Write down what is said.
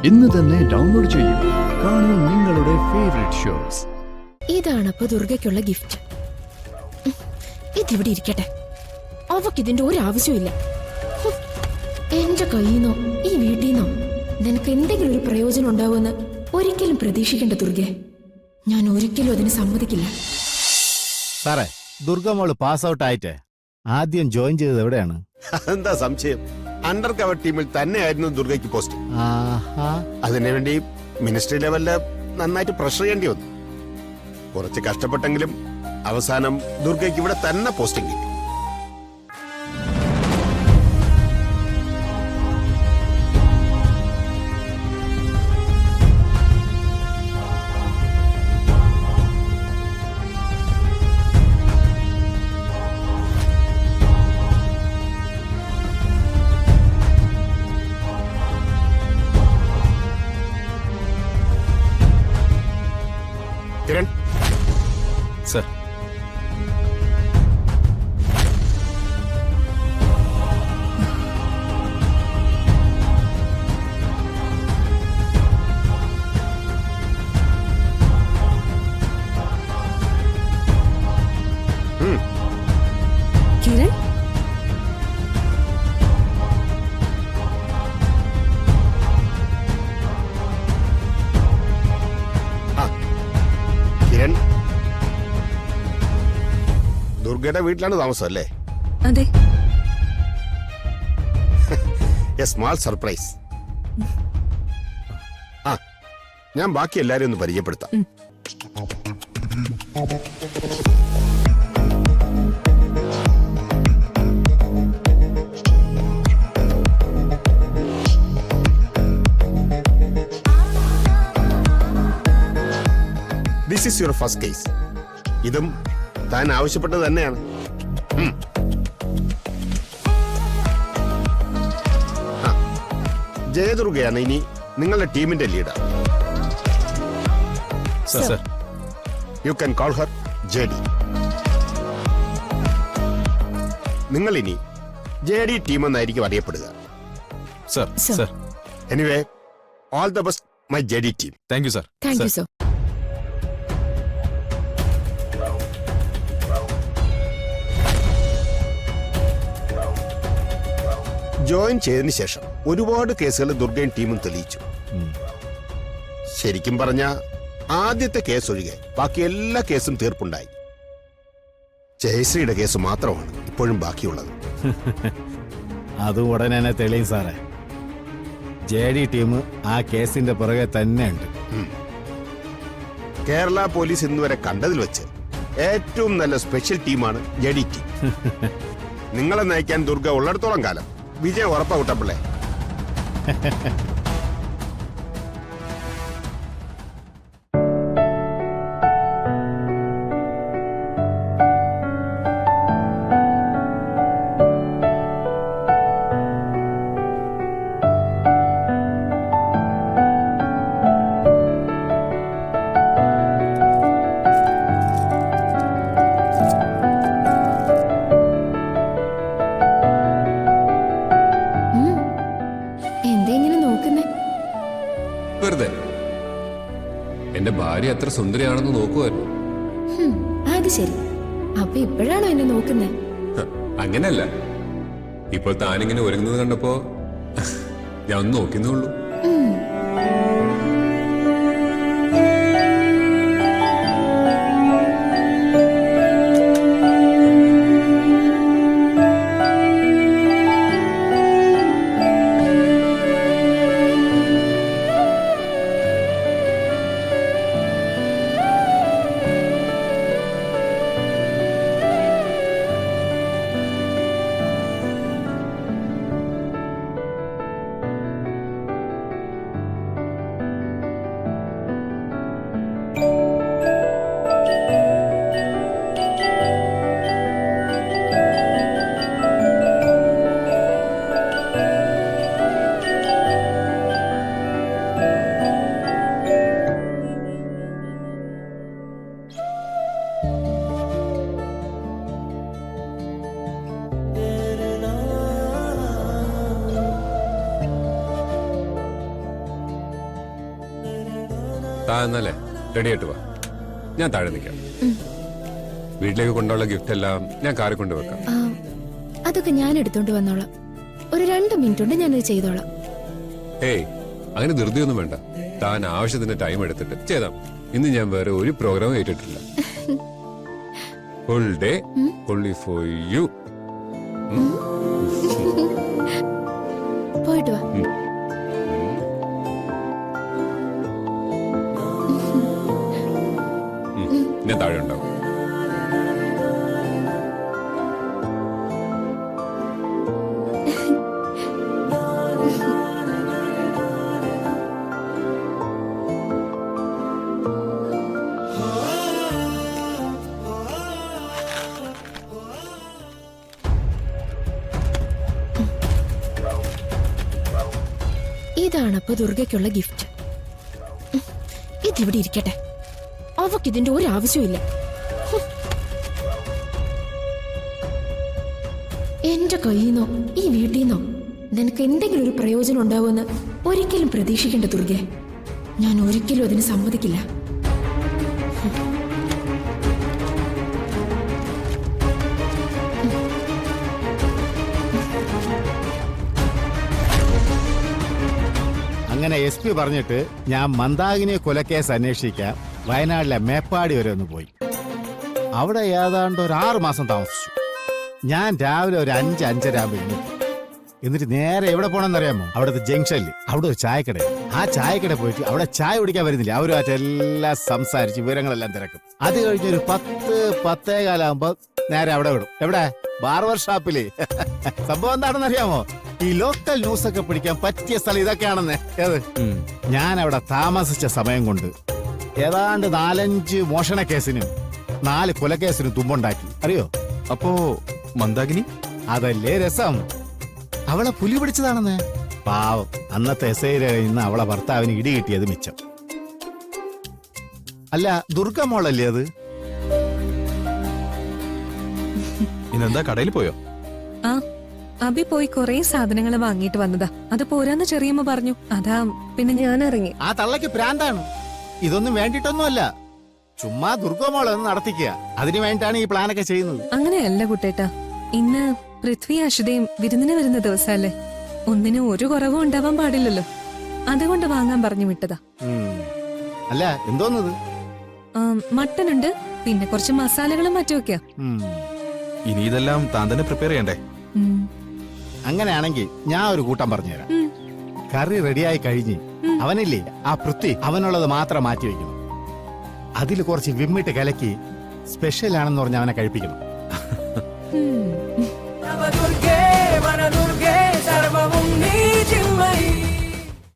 ഇന്ന് തന്നെ ഡൗൺലോഡ് ചെയ്യൂ. കാണൂ നിങ്ങളുടെ ഫേവറേറ്റ് ഷോസ്. ഇതാണപ്പോ ദുർഗയ്ക്കുള്ള ഗിഫ്റ്റ്. ഇതിവിടെ ഇരിക്കട്ടെ. അവക്കിതിന്റെ ഒരു ആവശ്യമില്ല. എന്റെ കയ്യിന്നോ ഈ വീട്ടിന്നോ നിനക്ക് എന്തെങ്കിലും ഒരു പ്രയോജനം ഉണ്ടാവുമെന്ന് ഒരിക്കലും പ്രതീക്ഷിക്കേണ്ട ദുർഗെ. ഞാൻ ഒരിക്കലും അതിന് സമ്മതിക്കില്ല. സാറേ, ദുർഗമോള് പാസ് ഔട്ട് ആയിട്ട് ആദ്യം ജോയിൻ ചെയ്തത് എവിടെയാണ്? എന്താ സംശയം? അണ്ടർ കവർ ടീമിൽ തന്നെയായിരുന്നു ദുർഗയ്ക്ക് പോസ്റ്റ്. അതിനുവേണ്ടി മിനിസ്ട്രി ലെവലില് നന്നായിട്ട് പ്രഷർ ചെയ്യേണ്ടി വന്നു. കുറച്ച് കഷ്ടപ്പെട്ടെങ്കിലും അവസാനം ദുർഗയ്ക്ക് ഇവിടെ തന്നെ പോസ്റ്റിംഗ് കിട്ടി. കിരൺ സർ, കിരൺ, കിരൺ ദുർഗയുടെ വീട്ടിലാണ് താമസം അല്ലേ? അതെ. A small surprise. ആ, ഞാൻ ബാക്കി എല്ലാരും ഒന്ന് പരിചയപ്പെടുത്താം. This is your first case. ഇതും താൻ ആവശ്യപ്പെട്ടത് തന്നെയാണ്. ജയദുർഗയാണ് ഇനി നിങ്ങളുടെ ടീമിന്റെ leader. Sir, you can call her JD. നിങ്ങൾ ഇനി ജെഡി ടീം എന്നായിരിക്കും അറിയപ്പെടുക. Sir, sir. Anyway, all the best my JD team. Thank you sir. Thank you sir. Join ചെയ്തതിനു ശേഷം ഒരുപാട് കേസുകൾ ദുർഗയും ടീമും തെളിയിച്ചു. ശരിക്കും പറഞ്ഞ ആദ്യത്തെ കേസ് ഒഴികെ ബാക്കി എല്ലാ കേസും തീർപ്പുണ്ടായി. ജയശ്രീയുടെ കേസ് മാത്രമാണ് ഇപ്പോഴും ബാക്കിയുള്ളത്. അതും ഉടനെ തന്നെ തെളിയും സാറേ. ജെഡി ടീം ആ കേസിന്റെ പുറകെ തന്നെയുണ്ട്. കേരള പോലീസ് ഇന്നുവരെ കണ്ടതിൽ വെച്ച് ഏറ്റവും നല്ല സ്പെഷ്യൽ ടീമാണ് ജെഡി ടീം. നിങ്ങളെ നയിക്കാൻ ദുർഗ ഉള്ളിടത്തോളം കാലം വിജയം ഉറപ്പാ കുട്ടപ്പിള്ളേ. വെറുതെ എന്റെ ഭാര്യ എത്ര സുന്ദരിയാണെന്ന് നോക്കുവായിരുന്നു. അത് ശരി. അപ്പൊ ഇപ്പോഴാണോ എന്നെ നോക്കുന്നേ? അങ്ങനെയല്ല, ഇപ്പോൾ താനിങ്ങനെ ഒരുങ്ങുന്നത് കണ്ടപ്പോ ഞാൻ ഒന്ന് നോക്കുന്നേ ഉള്ളൂ. താ എന്നല്ലേ റെഡി ആയിട്ട് വാ, ഞാൻ താഴെ നിൽക്കാം. വീട്ടിലേക്ക് കൊണ്ടുള്ള ഗിഫ്റ്റ് എല്ലാം ഞാൻ കാറിൽ കൊണ്ടുവെക്കാം. ആ, അതൊക്കെ ഞാൻ എടുത്തോണ്ട് വന്നോളാം. ഒരു 2 മിനിറ്റ് കൊണ്ട് ഞാനത് ചെയ്തോളാം. ഏയ് അങ്ങനെ ധൃതിയൊന്നും വേണ്ട. താൻ ആവശ്യത്തിന് ടൈം എടുത്തിട്ട് ചെയ്താൽ മതി. ഇന്ന് ഞാൻ വേറെ ഒരു പ്രോഗ്രാം ഏറ്റിട്ടില്ല. Full day only for you. പോയിട്ട് വാ. ഞാൻ താഴെ ഉണ്ടാവും. ഇതാണപ്പോ ദുർഗയ്ക്കുള്ള ഗിഫ്റ്റ്. ഇതിവിടെ ഇരിക്കട്ടെ. അവക്കിതിന്റെ ഒരു ആവശ്യമില്ല. എന്റെ കയ്യിന്നോ ഈ വീട്ടിന്നോ നിനക്ക് എന്തെങ്കിലും ഒരു പ്രയോജനം ഉണ്ടാവുമെന്ന് ഒരിക്കലും പ്രതീക്ഷിക്കേണ്ട ദുർഗെ. ഞാൻ ഒരിക്കലും അതിന് സമ്മതിക്കില്ല. അങ്ങനെ SP പറഞ്ഞിട്ട് ഞാൻ മന്ദാകിനി കൊലക്കേസ് അന്വേഷിക്കാൻ വയനാട്ടിലെ മേപ്പാടി വരെ ഒന്ന് പോയി. അവിടെ ഏതാണ്ട് ഒരു 6 മാസം താമസിച്ചു. ഞാൻ രാവിലെ ഒരു 5-5:30 ആകുമ്പോൾ എണീറ്റു. എന്നിട്ട് നേരെ എവിടെ പോകണമെന്നറിയാമോ? അവിടുത്തെ ജംഗ്ഷനിൽ അവിടെ ഒരു ചായക്കട. ആ ചായക്കട പോയിട്ട് അവിടെ ചായ കുടിക്കാൻ വരുന്നില്ല. അവരുമായിട്ട് എല്ലാം സംസാരിച്ച് വിവരങ്ങളെല്ലാം തിരക്കും. അത് കഴിഞ്ഞൊരു 10-10:15 നേരെ അവിടെ വിടും. എവിടെ? ബാർബർ ഷാപ്പില്. സംഭവം എന്താണെന്നറിയാമോ? ഈ ലോക്കൽ ന്യൂസ് ഒക്കെ പിടിക്കാൻ പറ്റിയ സ്ഥലം ഇതൊക്കെയാണെന്ന്. ഏത്? ഞാൻ അവിടെ താമസിച്ച സമയം കൊണ്ട് ഏതാണ്ട് 4-5 മോഷണ കേസിനും 4 കൊലക്കേസിനും തുമ്പുണ്ടാക്കി. അറിയോ? അപ്പോ മന്ദാകിനി അതല്ലേ രസം. അവളെ പുലി പിടിച്ചതാണെന്ന്. പാവം, അന്നത്തെ SI കഴിഞ്ഞ് അവളെ ഭർത്താവിന് ഇടി കിട്ടിയത് മിച്ചം. അല്ല, ദുർഗ മോളല്ലേ അത്? ഇന്നെന്താ കടയിൽ പോയോ? ആ അബി പോയി കൊറേ സാധനങ്ങൾ വാങ്ങിയിട്ട് വന്നതാ. അത് പോരാന്ന് ചെറിയമ്മ പറഞ്ഞു. അതാ പിന്നെ ഞാൻ ഇറങ്ങി. ആ തള്ളക്ക് പ്രാന്താണ്. ഇതൊന്നും വേണ്ടിട്ടൊന്നുമല്ല, ചുമ്മാ ദുർഗ മോളെ ഒന്ന് നടത്തിക്കുക. അതിനു വേണ്ടിയിട്ടാണ് ഈ പ്ലാനൊക്കെ ചെയ്യുന്നത്. അങ്ങനെയല്ല കുട്ടേട്ടാ, ഇന്ന് പൃഥ്വി അശ്വതയും വിരുന്നിന് വരുന്ന ദിവസമല്ലേ. ഒന്നിനും ഒരു കുറവും ഉണ്ടാവാൻ പാടില്ലല്ലോ. അതുകൊണ്ട് വാങ്ങാൻ പറഞ്ഞു വിട്ടതാ. അല്ല, എന്തോന്നത്? മട്ടൻ ഉണ്ട്, പിന്നെ കുറച്ച് മസാലകളും മറ്റുമൊക്കെയാ. ഇനി ഇതെല്ലാം താൻ തന്നെ പ്രിപ്പയർ ചെയ്യണ്ടേ? അങ്ങനെയാണെങ്കിൽ ഞാൻ ഒരു കൂട്ടം പറഞ്ഞുതരാം. കറി റെഡിയായി കഴിഞ്ഞ് അവനില്ലേ ആ പൃഥ്വി, അവനുള്ളത് മാത്രം മാറ്റി വെക്കണം. അതിൽ കുറച്ച് വിമ്മിട്ട് കലക്കി സ്പെഷ്യൽ ആണെന്ന് പറഞ്ഞ് അവനെ കഴിപ്പിക്കണം.